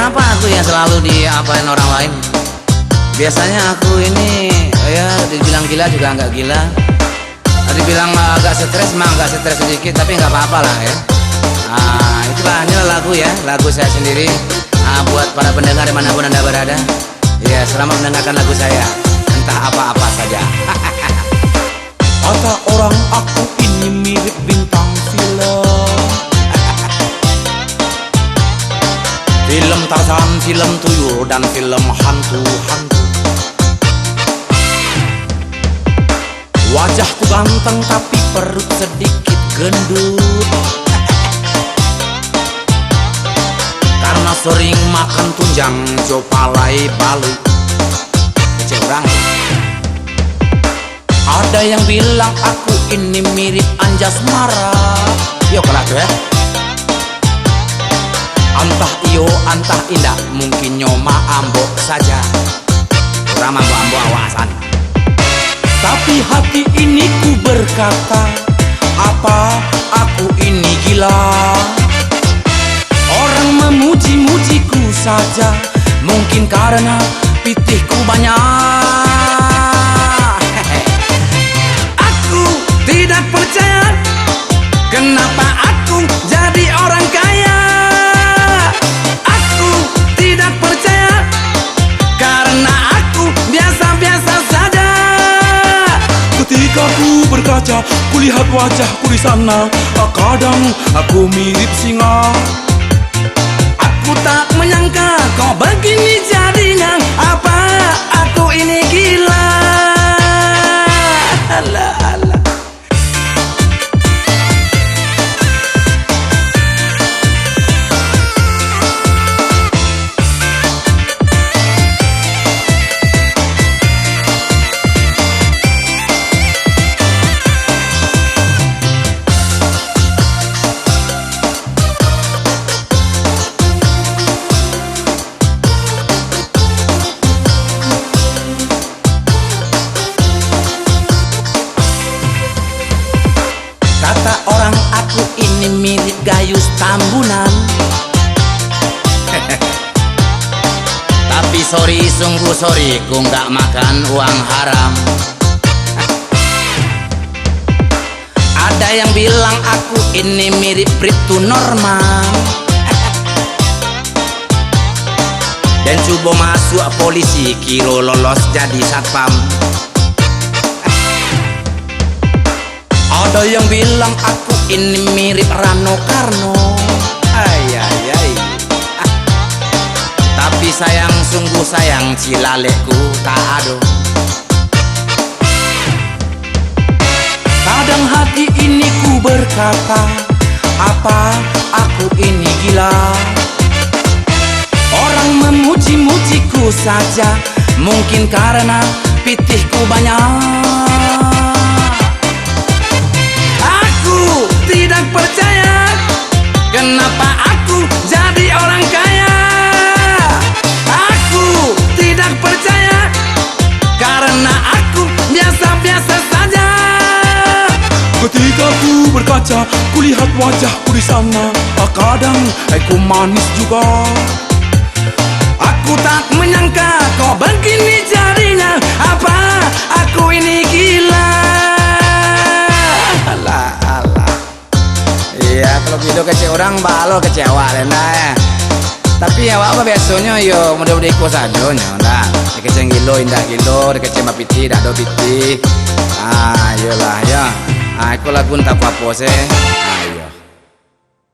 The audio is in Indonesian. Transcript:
kenapa aku yang selalu diapain orang lain? Biasanya aku ini ya dibilang gila juga nggak gila, dibilang agak stres mah agak stres sedikit, tapi nggak apa-apa lah ya. Itulah, inilah lagu ya, lagu saya sendiri buat para pendengar dimanapun anda berada. Ya, selamat mendengarkan lagu saya, entah apa-apa saja. Kata orang aku ini mirip bintang film. Film Tarzan, film tuyul, dan film hantu-hantu. Wajahku ganteng tapi perut sedikit gendut, karena sering makan tunjang jopalai balut. Curang. Ada yang bilang aku ini mirip Anjasmara. Yo kelak ya. Antah iyo, antah indah, mungkin nyoma ambok saja. Kurang mambo-ambo awasan. Tapi hati ini ku berkata, apa aku ini gila? Orang memuji-mujiku saja, mungkin karena pitihku banyak. Aku tidak percaya kenapa aku jadi orang kaya. Aku tidak percaya karena aku biasa-biasa saja. Ketika ku berkaca, kulihat wajahku di sana. Kadang aku mirip singa. Aku tak menyangka kau begini jadinya. Apa aku ini gila? Alah, alah. Kata orang aku ini mirip Gayus Tambunan. Tapi sorry, sungguh sorry, ku nggak makan uang haram. Ada yang bilang aku ini mirip Bribtu Norman. Dan coba masuk polisi, kiro lolos jadi satpam. Ada yang bilang aku ini mirip Rano Karno. Ayayay. Tapi sayang, sungguh sayang, cilalekku tak ada. Kadang hati ini ku berkata, apa aku ini gila? Orang memuji-mujiku saja, mungkin karena pitihku banyak. Aku tidak percaya kenapa aku jadi orang kaya. Aku tidak percaya karena aku biasa-biasa saja. Ketika ku berkaca, kulihat wajahku di sana. Kadang aku manis juga. Aku tak menyangka kau begini jadinya. Apa aku ini gila? Alah, alah. Iya, kalau gitu kece orang balo kecewa lena ya. Tapi ya apa biasanya yo mudah-mudahan ikut saja nyonya. Dikece gilo indah gilo, dikece mapiti dak do piti. Ayolah ya. Aku lagu tak apa-apa sih. Ayo.